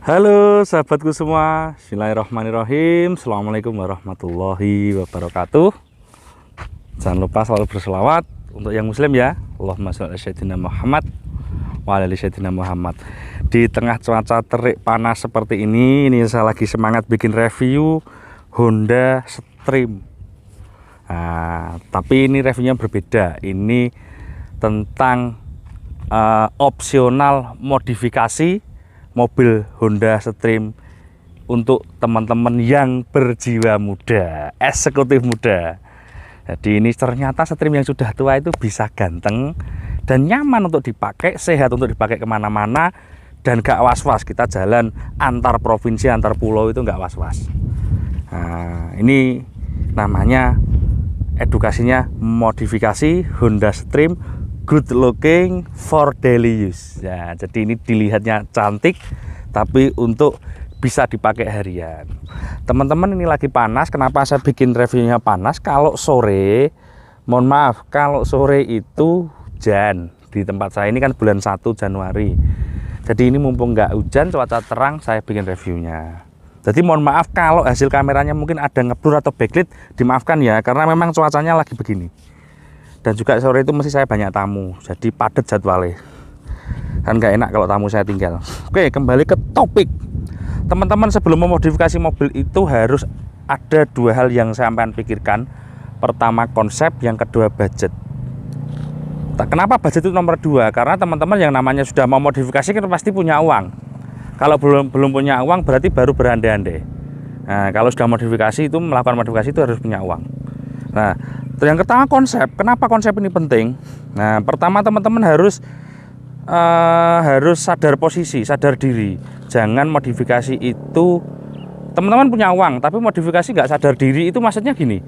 Halo sahabatku semua, bismillahirrahmanirrahim. Assalamualaikum warahmatullahi wabarakatuh. Jangan lupa selalu berselawat untuk yang muslim ya. Allahumma sholli ala sayyidina Muhammad wa ala ali sayyidina Muhammad. Di tengah cuaca terik panas seperti ini saya lagi semangat bikin review Honda Stream. Tapi ini reviewnya berbeda. Ini tentang opsional modifikasi mobil Honda Stream untuk teman-teman yang berjiwa muda, eksekutif muda. Jadi ini ternyata Stream yang sudah tua itu bisa ganteng dan nyaman untuk dipakai, sehat untuk dipakai kemana-mana, dan gak was-was kita jalan antar provinsi, antar pulau itu gak was-was. Ini namanya edukasinya modifikasi Honda Stream good looking for daily use. Ya, jadi ini dilihatnya cantik, tapi untuk bisa dipakai harian. Teman-teman, ini lagi panas. Kenapa saya bikin reviewnya panas? Kalau sore, mohon maaf, kalau sore itu hujan. Di tempat saya ini kan bulan 1 Januari. Jadi ini mumpung nggak hujan, cuaca terang, saya bikin reviewnya. Jadi mohon maaf kalau hasil kameranya mungkin ada ngeblur atau backlit, dimaafkan ya, karena memang cuacanya lagi begini. Dan juga sore itu mesti saya banyak tamu, jadi padat jadwalnya. Kan nggak enak kalau tamu saya tinggal. Oke, kembali ke topik. Teman-teman, sebelum memodifikasi mobil itu harus ada dua hal yang saya sampean pikirkan. Pertama konsep, yang kedua budget. Kenapa budget itu nomor 2? Karena teman-teman yang namanya sudah mau modifikasi kan pasti punya uang. Kalau belum punya uang berarti baru berandai-andai. Nah, kalau sudah modifikasi itu, melakukan modifikasi itu harus punya uang. Nah, yang pertama konsep. Kenapa konsep ini penting? Nah, pertama teman-teman harus sadar posisi, sadar diri. Jangan modifikasi itu, teman-teman punya uang tapi modifikasi nggak sadar diri, itu maksudnya gini,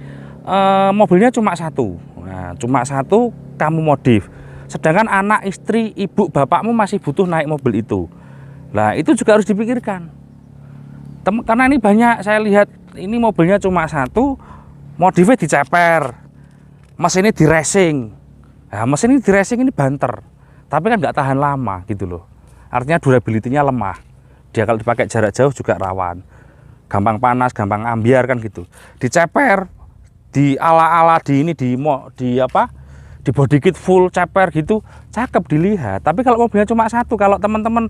mobilnya cuma satu. Nah, cuma satu kamu modif, sedangkan anak, istri, ibu, bapakmu masih butuh naik mobil itu. Nah, itu juga harus dipikirkan. Karena ini banyak saya lihat, ini mobilnya cuma satu, modifnya diceper, mesinnya di racing. Nah, mesin ini di racing ini banter, tapi kan nggak tahan lama gitu loh. Artinya durability-nya lemah. Dia kalau dipakai jarak jauh juga rawan, gampang panas, gampang ambiar kan gitu. Diceper, di ala-ala di ini di body kit full ceper gitu, cakep dilihat. Tapi kalau mobilnya cuma satu, kalau teman-teman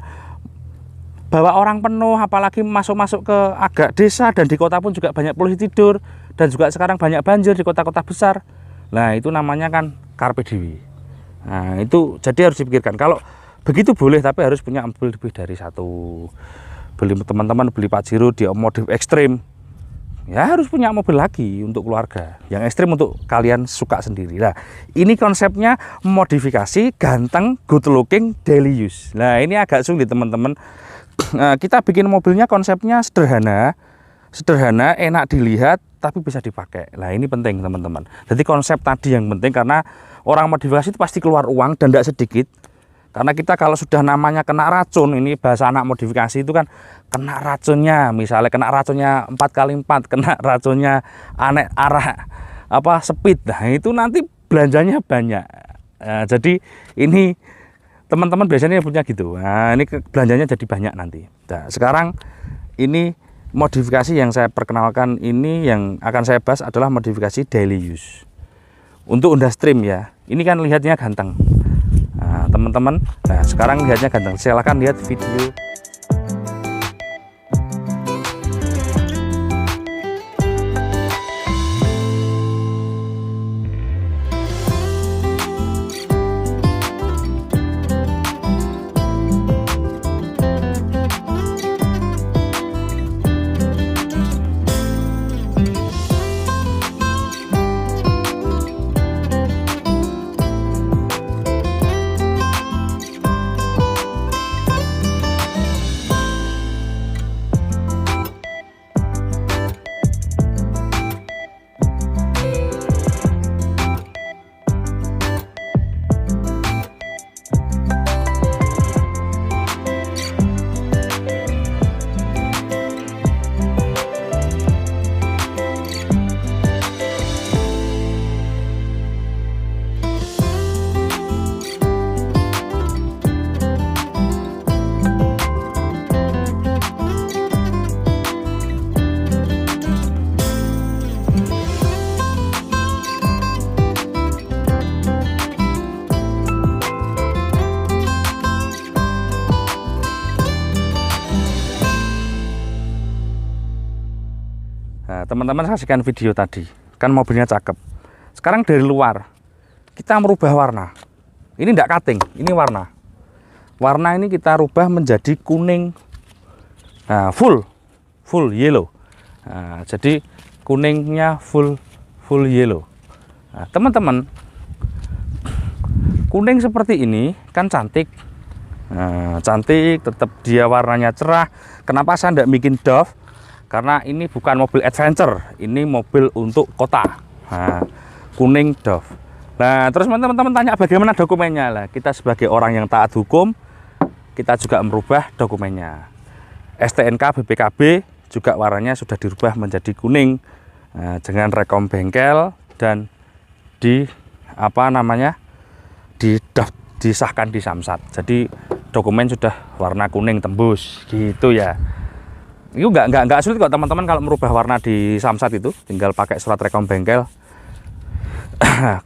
bawa orang penuh, apalagi masuk ke agak desa dan di kota pun juga banyak polusi tidur, dan juga sekarang banyak banjir di kota-kota besar. Nah, itu namanya kan carpe diem. Nah, itu jadi harus dipikirkan. Kalau begitu boleh, tapi harus punya mobil lebih dari satu. Teman-teman beli Pajero dia modif ekstrim, ya harus punya mobil lagi untuk keluarga. Yang ekstrim untuk kalian suka sendiri. Nah, ini konsepnya modifikasi ganteng, good looking, daily use. Nah, ini agak sulit teman-teman. Nah, kita bikin mobilnya konsepnya sederhana, enak dilihat, tapi bisa dipakai. Nah, ini penting teman-teman. Jadi konsep tadi yang penting, karena orang modifikasi itu pasti keluar uang dan tidak sedikit. Karena kita kalau sudah namanya kena racun, ini bahasa anak modifikasi itu kan kena racunnya, misalnya kena racunnya 4x4, kena racunnya aneh arah speed. Nah, itu nanti belanjanya banyak. Nah, jadi ini teman-teman biasanya punya gitu. Nah, ini belanjanya jadi banyak nanti. Nah, sekarang ini modifikasi yang saya perkenalkan, ini yang akan saya bahas adalah modifikasi daily use untuk Honda Stream ya. Ini kan lihatnya ganteng. Nah, teman-teman, nah sekarang lihatnya ganteng. Silahkan lihat video. teman-teman saksikan video tadi, kan mobilnya cakep. Sekarang dari luar kita merubah warna. Ini enggak cutting, ini warna. Warna ini kita rubah menjadi kuning. Nah, full yellow. Nah, jadi kuningnya full yellow. Nah, teman-teman, kuning seperti ini kan cantik. Nah, cantik, tetap dia warnanya cerah. Kenapa saya tidak bikin Dove? Karena ini bukan mobil adventure, ini mobil untuk kota. Nah, kuning Dove. Nah, terus teman-teman tanya bagaimana dokumennya lah. Kita sebagai orang yang taat hukum, kita juga merubah dokumennya. STNK BPKB juga warnanya sudah dirubah menjadi kuning. Nah, dengan rekom bengkel dan disahkan di Samsat. Jadi dokumen sudah warna kuning tembus gitu ya. Itu nggak sulit kok teman-teman kalau merubah warna di Samsat itu, tinggal pakai surat rekom bengkel.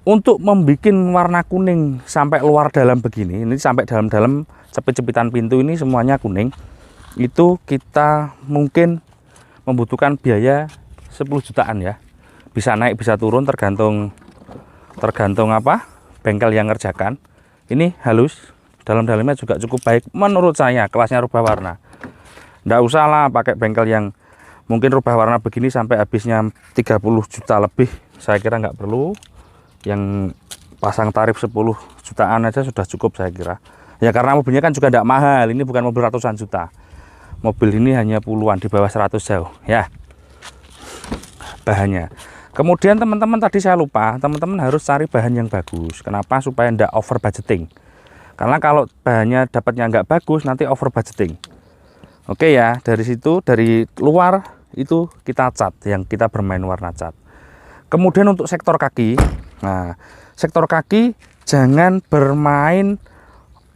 Untuk membuat warna kuning sampai luar dalam begini, ini sampai dalam-dalam cepit-cepitan pintu ini semuanya kuning, itu kita mungkin membutuhkan biaya 10 jutaan ya. Bisa naik bisa turun tergantung apa bengkel yang ngerjakan. Ini halus, dalam-dalamnya juga cukup baik menurut saya, kelasnya rubah warna. Nggak usah lah pakai bengkel yang mungkin rubah warna begini sampai habisnya 30 juta lebih. Saya kira nggak perlu. Yang pasang tarif 10 jutaan aja sudah cukup saya kira. Ya karena mobilnya kan juga tidak mahal. Ini bukan mobil ratusan juta. Mobil ini hanya puluhan, di bawah 100 jauh ya bahannya. Kemudian teman-teman tadi saya lupa, teman-teman harus cari bahan yang bagus. Kenapa? Supaya tidak over budgeting. Karena kalau bahannya dapatnya nggak bagus, nanti over budgeting. Oke ya, dari situ, dari luar itu kita cat, yang kita bermain warna cat. Kemudian untuk sektor kaki, nah sektor kaki jangan bermain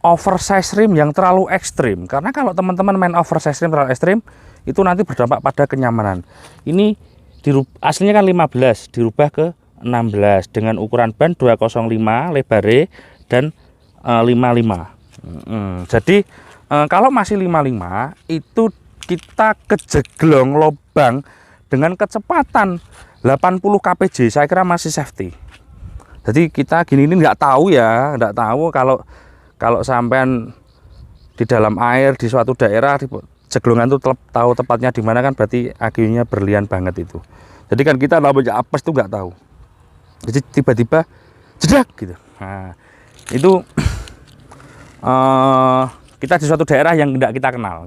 oversize rim yang terlalu ekstrim. Karena kalau teman-teman main oversize rim terlalu ekstrim, itu nanti berdampak pada kenyamanan. Ini aslinya kan 15, dirubah ke 16 dengan ukuran ban 205 lebar dan 55. Jadi kalau masih 55 itu kita kejeglong lubang dengan kecepatan 80 kpj, saya kira masih safety. Jadi kita gini ini nggak tahu ya, nggak tahu kalau sampean di dalam air di suatu daerah jeglongan itu tahu tepatnya di mana kan berarti akunya berlian banget itu. Jadi kan kita namanya apes itu nggak tahu. Jadi tiba-tiba jedak gitu. Nah, itu kita di suatu daerah yang tidak kita kenal.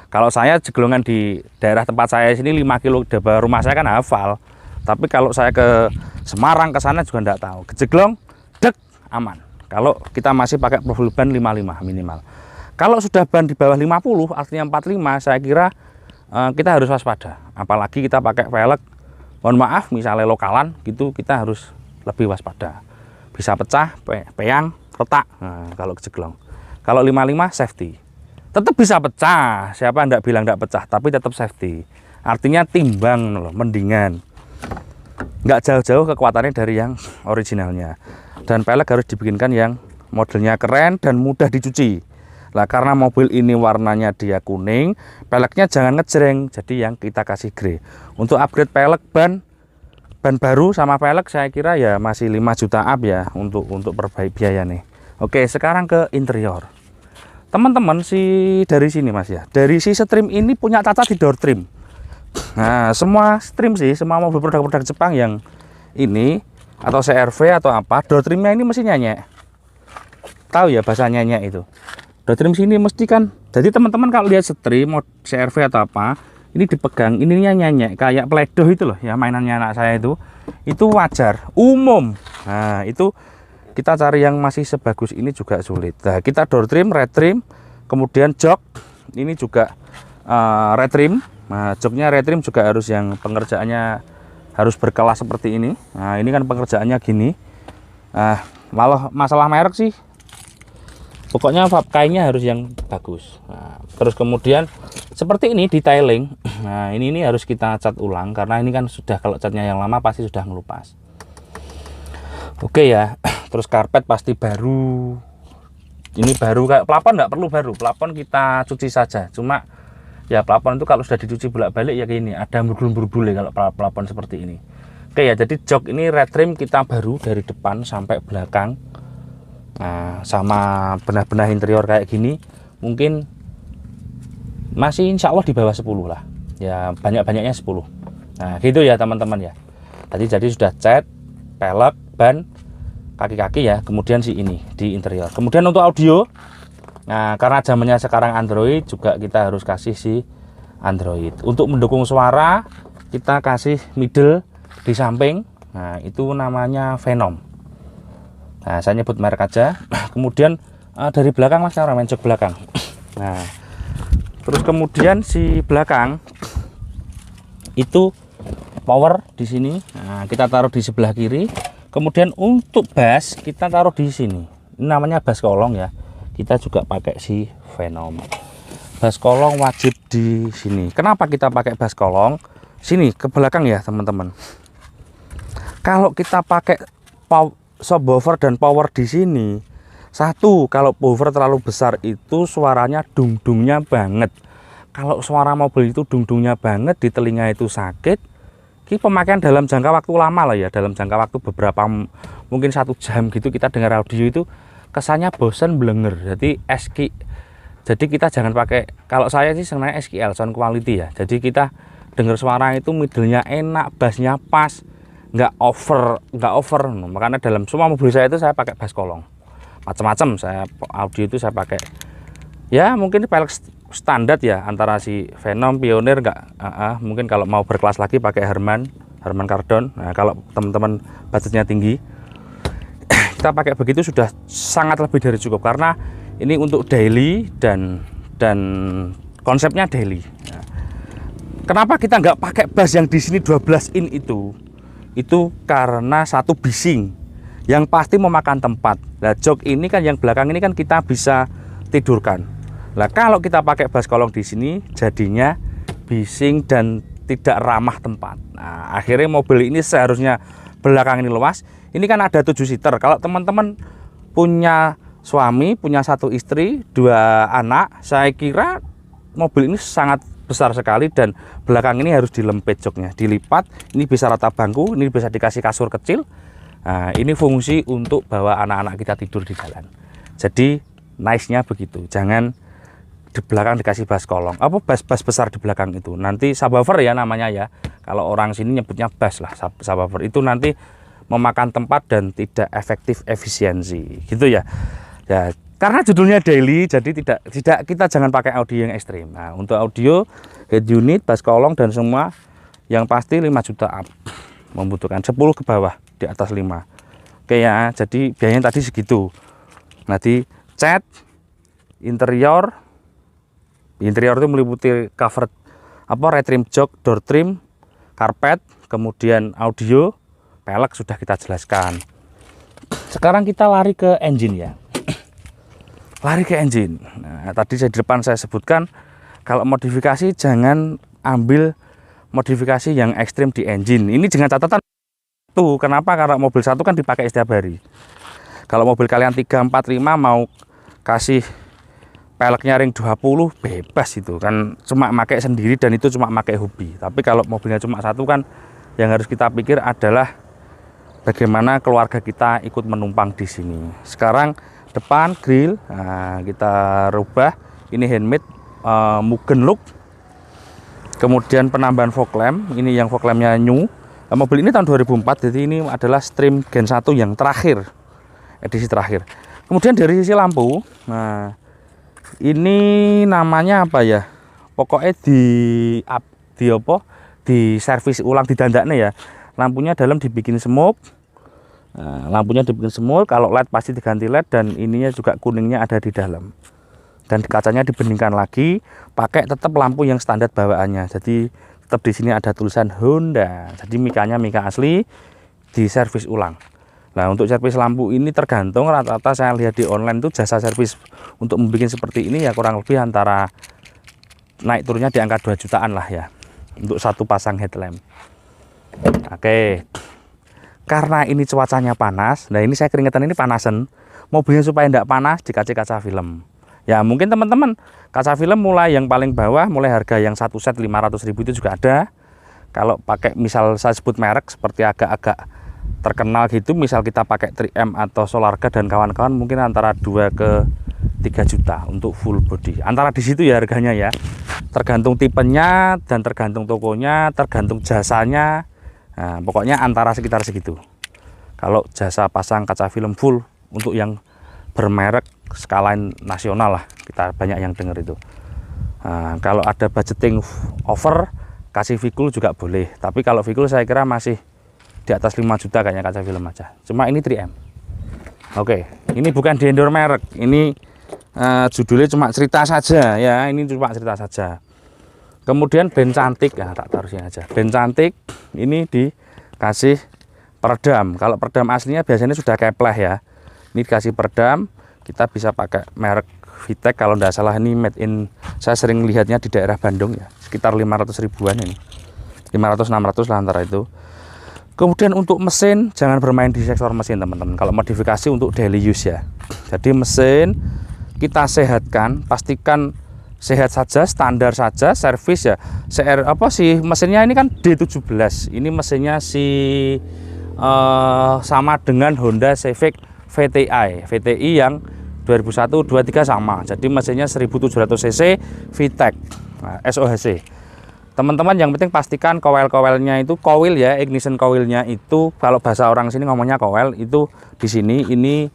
Kalau saya jeglongan di daerah tempat saya sini 5 kilo dari rumah saya kan hafal. Tapi kalau saya ke Semarang ke sana juga enggak tahu. Kejeglong, dek, aman. Kalau kita masih pakai profil ban 55 minimal. Kalau sudah ban di bawah 50, artinya 45, saya kira kita harus waspada. Apalagi kita pakai velg, mohon maaf, misalnya lokalan gitu, kita harus lebih waspada. Bisa pecah, peyang, retak. Nah, kalau kejeglong. Kalau 55 safety. Tetap bisa pecah. Siapa enggak bilang enggak pecah, tapi tetap safety. Artinya timbang loh, mendingan. Nggak jauh-jauh kekuatannya dari yang originalnya. Dan pelek harus dibikinkan yang modelnya keren dan mudah dicuci. Lah karena mobil ini warnanya dia kuning, peleknya jangan ngejreng, jadi yang kita kasih grey. Untuk upgrade pelek ban baru sama pelek saya kira ya masih 5 juta up ya untuk perbaiki biaya nih. Oke, sekarang ke interior. Teman-teman dari sini Mas ya. Dari si trim ini punya cacat di door trim. Nah, semua trim sih, semua mobil produk-produk Jepang yang ini atau CRV atau apa, door trimnya ini mesti nyanyek. Tahu ya bahasa nyanyek itu. Door trim sini mesti kan. Jadi teman-teman kalau lihat setrim CRV atau apa, ini dipegang, ininya nyanyek kayak pledo itu loh ya, mainannya anak saya itu wajar, umum. Nah, itu kita cari yang masih sebagus ini juga sulit. Nah, kita door trim, red trim, kemudian jok ini juga red trim. Nah, joknya red trim juga harus yang pengerjaannya harus berkelas seperti ini. Nah, ini kan pengerjaannya gini. Nah, masalah merek sih, pokoknya kainnya harus yang bagus. Nah, terus kemudian seperti ini detailing. Nah, ini harus kita cat ulang karena ini kan sudah, kalau catnya yang lama pasti sudah ngelupas. Oke ya. Terus karpet pasti baru. Ini baru, kayak plafon nggak perlu baru. Plafon kita cuci saja. Cuma Ya plafon itu kalau sudah dicuci bolak-balik ya kayak ini, ada bergulung-bergulung kalau plafon seperti ini. Oke ya, jadi jok ini red trim kita baru dari depan sampai belakang. Nah, sama benah-benah interior kayak gini mungkin masih insya Allah di bawah 10 lah ya, banyak-banyaknya 10. Nah gitu ya teman-teman ya. Tadi jadi sudah cat, pelek, ban, kaki-kaki ya, kemudian si ini di interior. Kemudian untuk audio, nah karena zamannya sekarang Android juga kita harus kasih si Android. Untuk mendukung suara kita kasih middle di samping. Nah itu namanya Venom. Nah saya nyebut merek aja. Kemudian dari belakang mas, sekarang main jok belakang. Nah terus kemudian si belakang itu power di sini. Nah kita taruh di sebelah kiri. Kemudian untuk bass kita taruh di sini. Ini namanya bass kolong ya. Kita juga pakai si Venom. Bass kolong wajib di sini. Kenapa kita pakai bass kolong? Sini ke belakang ya teman-teman. Kalau kita pakai subwoofer dan power di sini, satu, kalau woofer terlalu besar itu suaranya dung-dungnya banget. Kalau suara mobil itu dung-dungnya banget, di telinga itu sakit. Ini pemakaian dalam jangka waktu lama lah ya, dalam jangka waktu beberapa mungkin 1 jam gitu kita dengar audio itu kesannya bosen blenger. Jadi kita jangan pakai, kalau saya sih sebenarnya SKL sound quality ya. Jadi kita dengar suara itu middle-nya enak, bassnya pas, nggak over. Makanya dalam semua mobil saya itu saya pakai bass kolong. Macam-macam saya audio itu saya pakai. Ya mungkin pelek standar ya antara si Venom, Pioneer mungkin kalau mau berkelas lagi pakai Harman Kardon. Nah kalau teman-teman budgetnya tinggi, kita pakai begitu sudah sangat lebih dari cukup, karena ini untuk daily dan konsepnya daily. Nah, kenapa kita nggak pakai bass yang di sini 12 in itu karena satu bising yang pasti memakan tempat. Nah jok ini kan yang belakang ini kan kita bisa tidurkan. Nah kalau kita pakai bass kolong di sini jadinya bising dan tidak ramah tempat. Nah akhirnya mobil ini seharusnya belakang ini luas. Ini kan ada 7 seater. Kalau teman-teman punya suami, punya 1 istri, 2 anak, saya kira mobil ini sangat besar sekali dan belakang ini harus dilempit joknya, dilipat. Ini bisa rata bangku, ini bisa dikasih kasur kecil. Nah, ini fungsi untuk bawa anak-anak kita tidur di jalan. Jadi nice-nya begitu. Jangan di belakang dikasih bass kolong. Apa bass besar di belakang itu? Nanti subwoofer ya namanya ya. Kalau orang sini nyebutnya bass lah, subwoofer itu nanti memakan tempat dan tidak efektif efisiensi gitu ya. Ya karena judulnya daily, jadi tidak kita jangan pakai audio yang ekstrim. Nah untuk audio head unit, bass kolong dan semua yang pasti 5 juta up, membutuhkan 10 ke bawah, di atas 5. Oke ya, jadi biayanya tadi segitu. Nanti cat interior itu meliputi cover red trim jok, door trim, karpet, kemudian audio, pelek sudah kita jelaskan. Sekarang kita lari ke engine ya. Lari ke engine. Nah, tadi di depan saya sebutkan kalau modifikasi jangan ambil modifikasi yang ekstrim di engine. Ini dengan catatan tuh, kenapa? Karena mobil satu kan dipakai setiap hari. Kalau mobil kalian 3, 4, 5 mau kasih peleknya ring 20 bebas itu kan, cuma pakai sendiri dan itu cuma pakai hobi. Tapi kalau mobilnya cuma satu kan yang harus kita pikir adalah bagaimana keluarga kita ikut menumpang di sini. Sekarang depan grill, nah, kita rubah. Ini handmade Mugen look. Kemudian penambahan fog lamp. Ini yang fog lampnya new. Mobil ini tahun 2004, jadi ini adalah Stream Gen 1 yang terakhir, edisi terakhir. Kemudian dari sisi lampu, nah ini namanya apa ya? Pokoknya di servis ulang, didandaknya ya. Lampunya dalam dibikin smoke. Nah, lampunya dibikin smoke, kalau LED pasti diganti LED dan ininya juga kuningnya ada di dalam. Dan kacanya dibeningkan lagi, pakai tetap lampu yang standar bawaannya. Jadi tetap di sini ada tulisan Honda. Jadi mikanya mika asli, di servis ulang. Nah, untuk servis lampu ini tergantung, rata-rata saya lihat di online itu jasa servis untuk membuat seperti ini ya kurang lebih antara naik turunnya di angka 2 jutaan lah ya untuk satu pasang headlamp. Oke. Karena ini cuacanya panas, nah ini saya keringetan ini panasan. Mobilnya supaya tidak panas dikasih kaca film. Ya mungkin teman-teman kaca film mulai yang paling bawah, mulai harga yang satu set 500.000 itu juga ada. Kalau pakai misal saya sebut merek seperti agak-agak terkenal gitu, misal kita pakai 3M atau Solarga dan kawan-kawan, mungkin antara 2 ke 3 juta untuk full body. Antara di situ ya harganya ya. Tergantung tipenya dan tergantung tokonya, tergantung jasanya. Nah, pokoknya antara sekitar segitu. Kalau jasa pasang kaca film full untuk yang bermerek skala nasional lah, kita banyak yang dengar itu. Nah, kalau ada budgeting over, kasih Vicul juga boleh. Tapi kalau Vicul saya kira masih di atas 5 juta kayaknya kaca film aja. Cuma ini 3M. Oke, ini bukan di endorse merek. Ini judulnya cuma cerita saja ya. Ini cuma cerita saja. Kemudian band cantik, ya tak taruh sini aja. Band cantik ini dikasih peredam. Kalau peredam aslinya biasanya sudah kepleh ya. Ini dikasih peredam, kita bisa pakai merek Vitek. Kalau tidak salah ini made in, saya sering lihatnya di daerah Bandung ya, sekitar 500 ribuan ini, 500-600 lah antara itu. Kemudian untuk mesin, jangan bermain di sektor mesin teman-teman. Kalau modifikasi untuk daily use ya. Jadi mesin kita sehatkan, pastikan sehat saja, standar saja, servis ya. Mesinnya ini kan D17. Ini mesinnya sama dengan Honda Civic VTI yang 2001-23 sama. Jadi mesinnya 1700 cc VTEC, SOHC. Teman-teman yang penting pastikan coil-coilnya itu, coil ya, ignition coilnya itu, kalau bahasa orang sini ngomongnya coil, itu di sini ini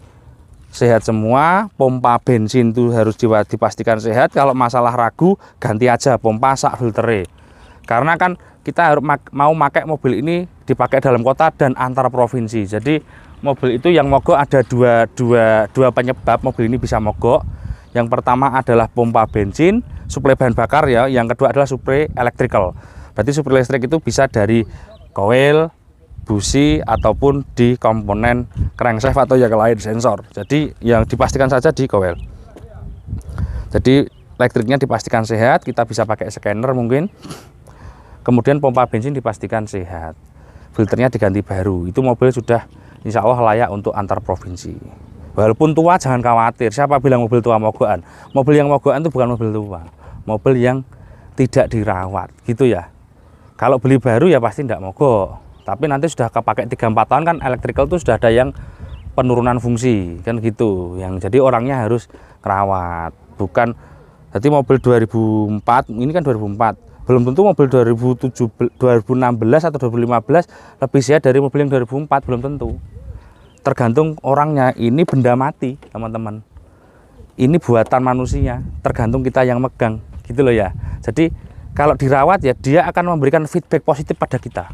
sehat semua. Pompa bensin itu harus dipastikan sehat. Kalau masalah ragu, ganti aja pompa sak filtere. Karena kan kita harus mau pakai mobil ini dipakai dalam kota dan antar provinsi. Jadi mobil itu yang mogok ada dua penyebab mobil ini bisa mogok. Yang pertama adalah pompa bensin, suplai bahan bakar ya. Yang kedua adalah suplai electrical. Berarti suplai listrik itu bisa dari coil, busi, ataupun di komponen crankshaft atau yang lain sensor. Jadi yang dipastikan saja di coil. Jadi listriknya dipastikan sehat, kita bisa pakai scanner mungkin. Kemudian pompa bensin dipastikan sehat, filternya diganti baru. Itu mobil sudah insya Allah layak untuk antar provinsi. Walaupun tua jangan khawatir. Siapa bilang mobil tua mogokan? Mobil yang mogokan itu bukan mobil tua, mobil yang tidak dirawat gitu ya. Kalau beli baru ya pasti tidak mogok. Tapi nanti sudah kepakai 3-4 tahun kan electrical itu sudah ada yang penurunan fungsi kan gitu. Yang jadi orangnya harus merawat. Bukan jadi mobil 2004, ini kan 2004. Belum tentu mobil 2016 atau 2015 lebih sehat dari mobil yang 2004, belum tentu. Tergantung orangnya. Ini benda mati teman-teman, ini buatan manusia, tergantung kita yang megang gitu loh ya. Jadi kalau dirawat ya dia akan memberikan feedback positif pada kita,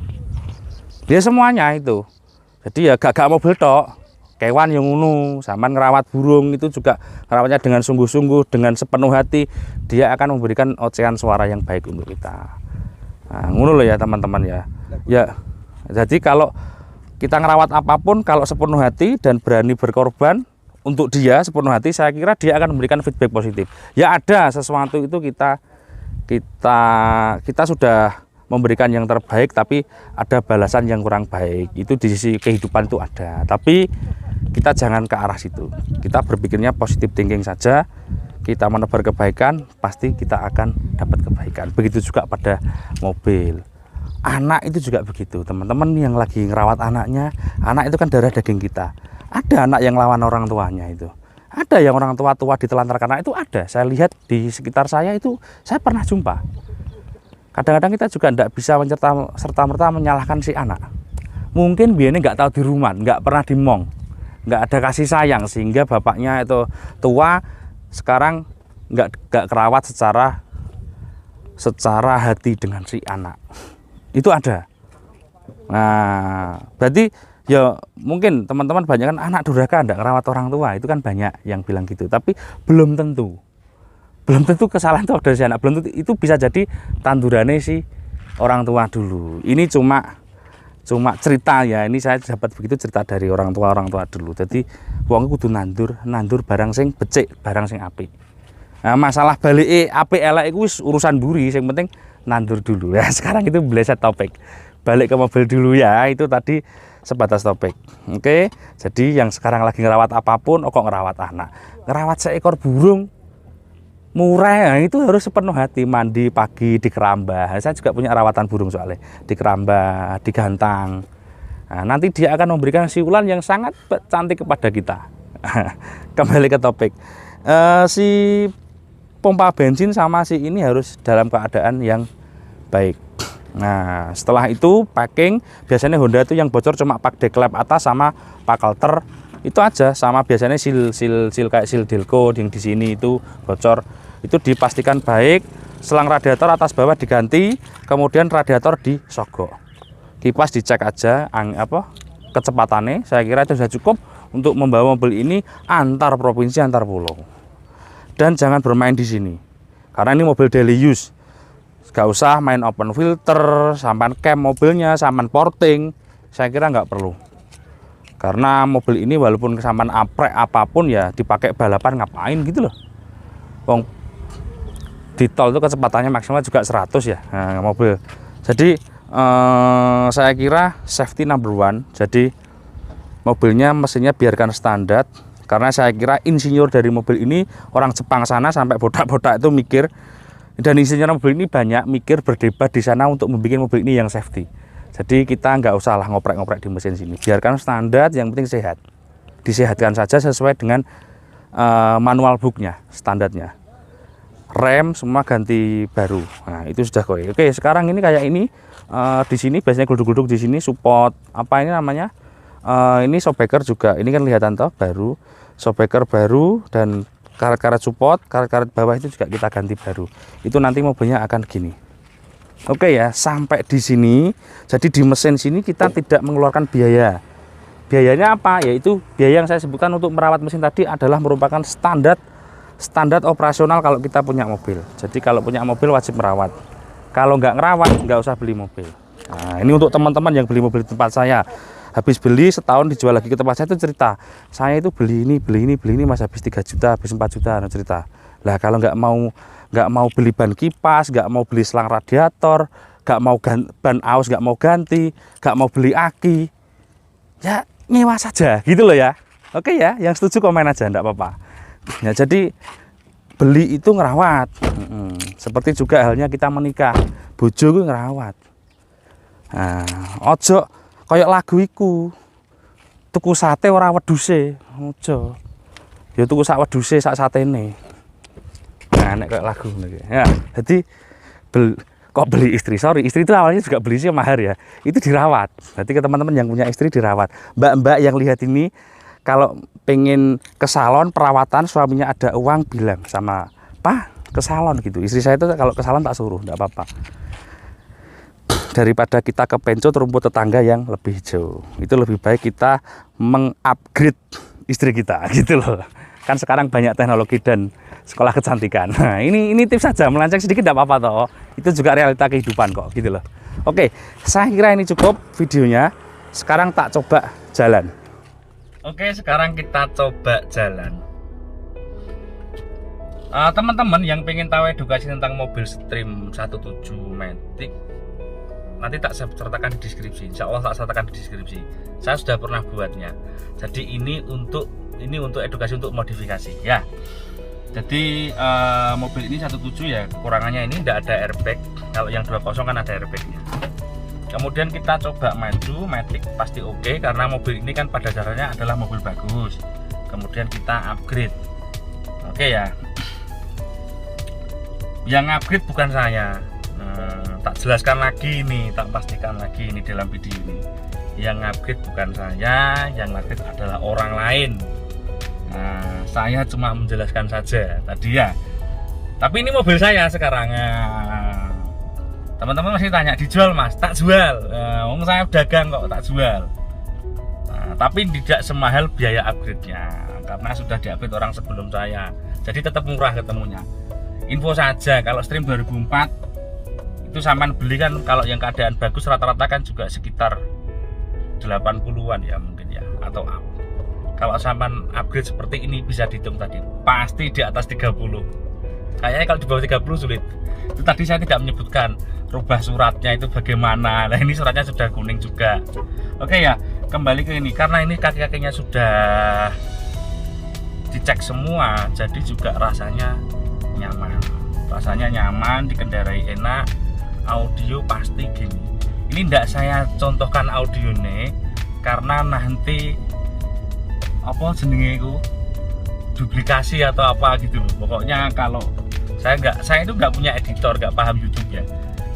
dia semuanya itu. Jadi ya gak mobil tok, kewan yang ngunu, zaman ngerawat burung itu juga ngerawatnya dengan sungguh-sungguh, dengan sepenuh hati. Dia akan memberikan ocehan suara yang baik untuk kita. Nah, ngunu loh ya teman-teman ya. Ya, jadi kalau kita ngerawat apapun, kalau sepenuh hati dan berani berkorban untuk dia sepenuh hati, saya kira dia akan memberikan feedback positif. Ya ada sesuatu itu kita sudah memberikan yang terbaik, tapi ada balasan yang kurang baik. Itu di sisi kehidupan itu ada. Tapi kita jangan ke arah situ. Kita berpikirnya positif thinking saja. Kita menebar kebaikan, pasti kita akan dapat kebaikan. Begitu juga pada mobil. Anak itu juga begitu. Teman-teman yang lagi ngerawat anaknya, anak itu kan darah daging kita. Ada anak yang lawan orang tuanya itu. Ada yang orang tua ditelantarkan anak itu ada. Saya lihat di sekitar saya itu, saya pernah jumpa. Kadang-kadang kita juga tidak bisa serta-merta menyalahkan si anak. Mungkin biasanya nggak tahu di rumah, nggak pernah dimong, nggak ada kasih sayang, sehingga bapaknya itu tua, sekarang nggak kerawat secara hati dengan si anak. Itu ada. Nah, berarti ya mungkin teman-teman banyak kan anak durhaka nggak kerawat orang tua, itu kan banyak yang bilang gitu. Tapi belum tentu kesalahan itu dari si anak, belum tentu itu bisa jadi tandurannya si orang tua dulu. Ini cuma cerita ya, ini saya dapat begitu cerita dari orang tua dulu. Jadi wong kudu nandur barang sing becik, barang sing apik. Nah, masalah balik apik elek iku wis urusan buri, yang penting nandur dulu ya. Sekarang itu meleset topik, balik ke mobil dulu ya. Itu tadi sebatas topik. Oke, jadi yang sekarang lagi ngerawat apapun, kok ngerawat anak, ngerawat seekor burung murah, itu harus sepenuh hati. Mandi pagi di keramba, saya juga punya rawatan burung soalnya, di keramba, digantang. Nah, nanti dia akan memberikan siulan yang sangat cantik kepada kita. Kembali ke topik, si pompa bensin sama si ini harus dalam keadaan yang baik. Nah, setelah itu packing, biasanya Honda itu yang bocor cuma pak deklep atas sama pak halter itu aja, sama biasanya sil kayak sil Delco yang di sini itu bocor, itu dipastikan baik. Selang radiator atas bawah diganti, kemudian radiator disogok, kipas dicek aja kecepatannya. Saya kira itu sudah cukup untuk membawa mobil ini antar provinsi, antar pulau. Dan jangan bermain di sini karena ini mobil daily use. Gak usah main open filter, sampan cam mobilnya, sampan porting, saya kira nggak perlu. Karena mobil ini walaupun sampan aprek apapun ya dipakai balapan ngapain gitu loh. Wong di tol itu kecepatannya maksimal juga 100 ya, nah, mobil. Jadi saya kira safety number one. Jadi mobilnya mesinnya biarkan standar, karena saya kira insinyur dari mobil ini orang Jepang sana sampai botak-botak itu mikir, dan insinyur mobil ini banyak mikir berdebat di sana untuk membuat mobil ini yang safety. Jadi kita nggak usah lah ngoprek-ngoprek di mesin sini, biarkan standar, yang penting sehat. Disehatkan saja sesuai dengan manual booknya, standarnya. Rem semua ganti baru. Nah, itu sudah kok. Oke, sekarang ini kayak ini di sini biasanya guduk-guduk di sini support apa ini namanya? Ini shockbreaker juga. Ini kan kelihatan toh baru, shockbreaker baru, dan karet-karet support, karet-karet bawah itu juga kita ganti baru. Itu nanti mobilnya akan gini. Oke ya, sampai di sini. Jadi di mesin sini kita tidak mengeluarkan biaya. Biayanya apa? Yaitu biaya yang saya sebutkan untuk merawat mesin tadi adalah merupakan standar operasional kalau kita punya mobil. Jadi kalau punya mobil wajib merawat. Kalau nggak ngerawat, nggak usah beli mobil. Nah, ini untuk teman-teman yang beli mobil di tempat saya. Habis beli setahun dijual lagi ke tempat saya, itu cerita. Saya itu beli ini mas, habis 3 juta, habis 4 juta, cerita. Lah kalau nggak mau beli ban kipas, nggak mau beli selang radiator, nggak mau ban aus, nggak mau ganti, nggak mau beli aki, ya nyewa saja gitu loh ya. Oke ya, yang setuju komen aja, enggak apa-apa. Ya, jadi beli itu ngerawat. Seperti juga halnya kita menikah, bojo ku ngerawat. Nah, ojo kayak lagu iku, tuku sate ora wedhuse, ojo. Ya tuku sak wedhuse sak satene. Nah, nek kayak lagu ngono ya. Jadi kok beli istri, sorry, istri itu awalnya juga beli sih mahar ya, itu dirawat. Berarti ke teman-teman yang punya istri dirawat. Mbak-mbak yang lihat ini, kalau pengen ke salon perawatan, suaminya ada uang, bilang sama Pak ke salon gitu. Istri saya itu kalau ke salon tak suruh, enggak apa-apa. Daripada kita ke pencot rumput tetangga yang lebih hijau, itu lebih baik kita mengupgrade istri kita gitu loh. Kan sekarang banyak teknologi dan sekolah kecantikan. Nah, ini tips saja, melenceng sedikit tidak apa-apa toh. Itu juga realita kehidupan kok gitu loh. Oke, saya kira ini cukup videonya. Sekarang tak coba jalan. Oke, sekarang kita coba jalan. Teman-teman yang pengen tahu edukasi tentang mobil Stream 17 Matic, nanti tak saya sertakan di deskripsi. Insya Allah tak sertakan di deskripsi. Saya sudah pernah buatnya. Jadi ini untuk edukasi untuk modifikasi ya. Jadi mobil ini 17 ya, kekurangannya ini tidak ada airbag. Kalau yang 20 kan ada airbagnya. Kemudian kita coba maju, Matic pasti oke, karena mobil ini kan pada dasarnya adalah mobil bagus. Kemudian kita upgrade. Oke ya. Yang upgrade bukan saya. Tak jelaskan lagi ini, tak pastikan lagi ini dalam video ini. Yang upgrade bukan saya, yang upgrade adalah orang lain. Nah, saya cuma menjelaskan saja tadi ya. Tapi ini mobil saya sekarang. Teman-teman masih tanya, dijual mas? Tak jual. Saya dagang kok, tak jual. Nah, tapi tidak semahal biaya upgrade-nya, karena sudah di-upgrade orang sebelum saya. Jadi tetap murah ketemunya. Info saja, kalau Stream 2004 itu sampean beli kan, kalau yang keadaan bagus rata-rata kan juga sekitar 80-an ya mungkin ya, atau up. Kalau sampean upgrade seperti ini bisa dihitung tadi pasti di atas 30. Kayaknya kalau di bawah 30 sulit. Itu tadi saya tidak menyebutkan rubah suratnya itu bagaimana. Nah, ini suratnya sudah kuning juga. Oke ya, kembali ke ini, karena ini kaki-kakinya sudah dicek semua, jadi juga rasanya nyaman, rasanya nyaman, dikendarai enak, audio pasti gini. Ini tidak saya contohkan audionya karena nanti apa jenenge itu duplikasi atau apa gitu loh. Pokoknya kalau saya itu nggak punya editor, nggak paham YouTube ya.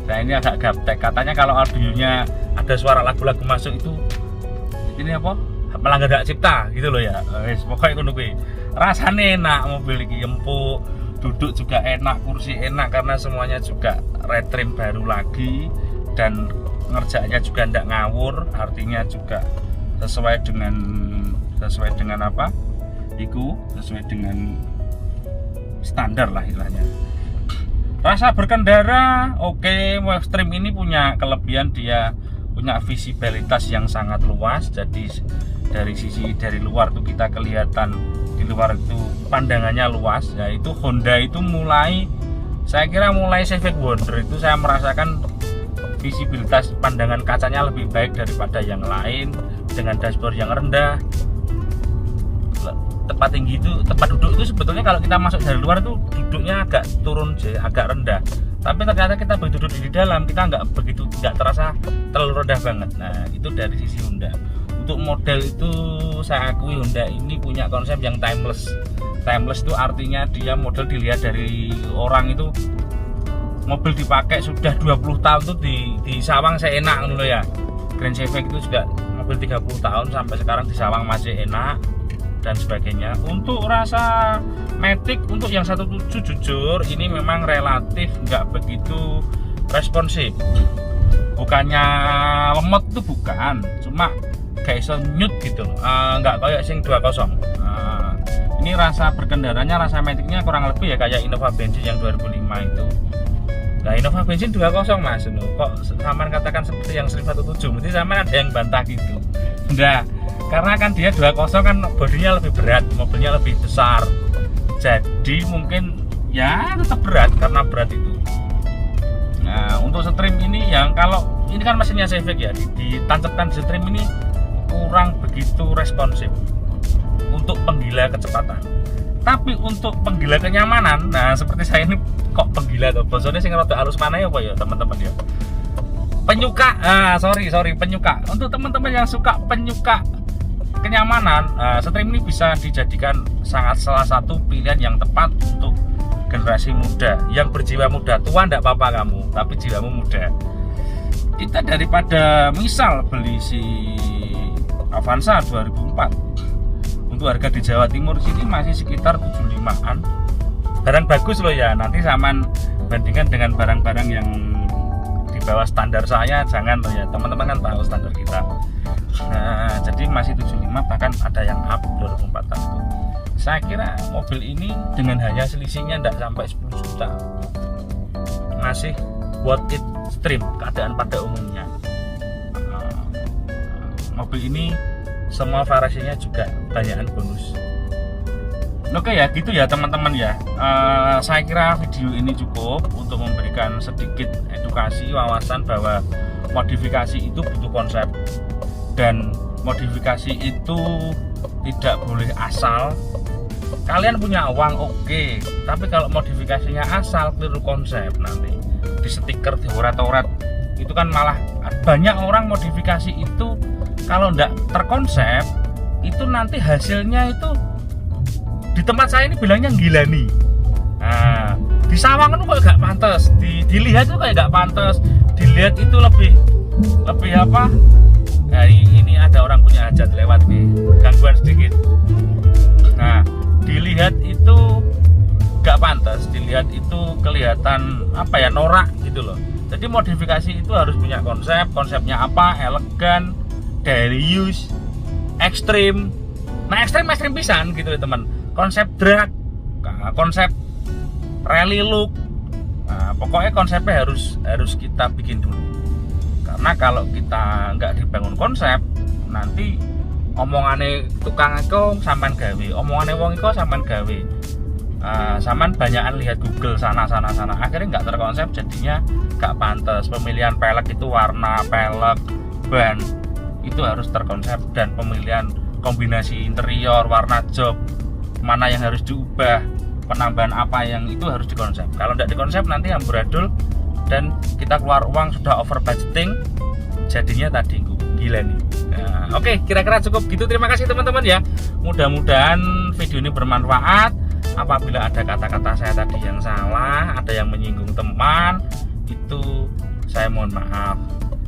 Nah ini agak gaptek, katanya kalau audionya ada suara lagu-lagu masuk itu ini apa melanggar hak cipta gitu loh ya. Pokoknya ngono kuwi. Rasanya enak, mobil ini empuk, duduk juga enak, kursi enak karena semuanya juga retrim baru lagi dan ngerjaannya juga ndak ngawur, artinya juga sesuai dengan apa? Sesuai dengan standar lah istilahnya. Rasa berkendara oke, Wavestream ini punya kelebihan dia punya visibilitas yang sangat luas. Jadi dari luar tuh kita kelihatan, di luar itu pandangannya luas. Yaitu Honda itu saya kira mulai Civic Wonder itu saya merasakan visibilitas pandangan kacanya lebih baik daripada yang lain, dengan dashboard yang rendah. Tempat tinggi itu, tempat duduk itu sebetulnya kalau kita masuk dari luar itu duduknya agak turun, agak rendah. Tapi ternyata kita begitu duduk di dalam kita nggak terasa terlalu rendah banget. Nah itu dari sisi Honda. Untuk model itu saya akui Honda ini punya konsep yang timeless. Timeless itu artinya dia model dilihat dari orang itu mobil dipakai sudah 20 tahun tuh di Sawang saya enak dulu ya. Grand Civic itu juga mobil 30 tahun sampai sekarang di Sawang masih enak dan sebagainya. Untuk rasa Matic untuk yang 17 jujur ini memang relatif nggak begitu responsif. Bukannya lemot itu bukan, cuma kayak iso nyut gitu loh. Nggak kayak sing 20. Ini rasa berkendaranya, rasa Maticnya kurang lebih ya kayak Innova bensin yang 2005 itu. Nah Innova bensin 20 mas, kok Saman katakan seperti yang 117, mesti Saman ada yang bantah gitu. Enggak, karena kan dia 20 kan bodinya lebih berat, mobilnya lebih besar, jadi mungkin ya tetap berat karena berat itu. Nah untuk Stream ini yang kalau ini kan mesinnya Civic ya, ditancapkan di Stream ini kurang begitu responsif untuk penggila kecepatan. Tapi untuk penggila kenyamanan, nah seperti saya ini kok penggila tuh, bosone sing rada halus mana ya apa ya teman-teman ya. Penyuka, penyuka. Untuk teman-teman yang suka penyuka kenyamanan, Stream ini bisa dijadikan salah satu pilihan yang tepat untuk generasi muda yang berjiwa muda. Tua enggak apa-apa kamu, tapi jiwamu muda. Kita daripada misal beli si Avanza 2004 untuk harga di Jawa Timur sini masih sekitar 75-an. Barang bagus loh ya, nanti Saman bandingkan dengan barang-barang yang di bawah standar saya, jangan loh ya, teman-teman kan tahu standar kita. Nah, jadi masih 75, bahkan ada yang up 2004 itu. Saya kira mobil ini dengan hanya selisihnya tidak sampai 10 juta masih worth it Stream keadaan pada umumnya. Mobil ini semua variasinya juga banyakan bonus. Oke ya gitu ya teman-teman ya. Saya kira video ini cukup untuk memberikan sedikit edukasi, wawasan bahwa modifikasi itu butuh konsep dan modifikasi itu tidak boleh asal. Kalian punya uang oke, tapi kalau modifikasinya asal keliru konsep nanti di stiker, di urat-urat itu kan malah banyak orang modifikasi itu kalau tidak terkonsep itu nanti hasilnya itu di tempat saya ini bilangnya gila nih. Nah, di Sawang itu kok gak pantas, dilihat itu kayak gak pantas, dilihat itu lebih apa? Nah, ini ada orang punya hajat lewat nih, gangguan sedikit. Nah, dilihat itu gak pantas, dilihat itu kelihatan apa ya, norak gitu loh. Jadi modifikasi itu harus punya konsep, konsepnya apa? Elegan, daily use, ekstrim. Nah ekstrim pisan gitu ya teman. Konsep drag, konsep rally look. Nah, pokoknya konsepnya harus kita bikin dulu. Karena kalau kita nggak dibangun konsep, nanti omongane tukang itu sampean gawe, omongane wong itu sampean gawe. Sampean banyakan lihat Google sana, akhirnya nggak terkonsep, jadinya nggak pantas. Pemilihan pelek itu warna pelek, ban itu harus terkonsep, dan pemilihan kombinasi interior, warna jok, mana yang harus diubah, penambahan apa yang itu harus dikonsep. Kalau tidak dikonsep nanti amburadul dan kita keluar uang sudah over budgeting, jadinya tadi gila nih. Nah, oke, kira-kira cukup gitu. Terima kasih teman-teman ya. Mudah-mudahan video ini bermanfaat. Apabila ada kata-kata saya tadi yang salah, ada yang menyinggung teman, itu saya mohon maaf.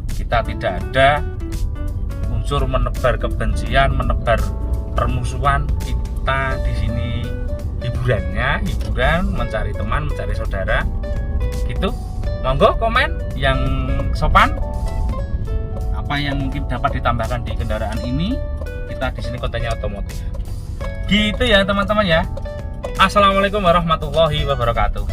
Kita tidak ada unsur menebar kebencian, menebar permusuhan. Kita di sini hiburan, mencari teman, mencari saudara. Gitu. Monggo komen yang sopan. Apa yang mungkin dapat ditambahkan di kendaraan ini? Kita di sini kontennya otomotif. Gitu ya teman-teman ya. Assalamualaikum warahmatullahi wabarakatuh.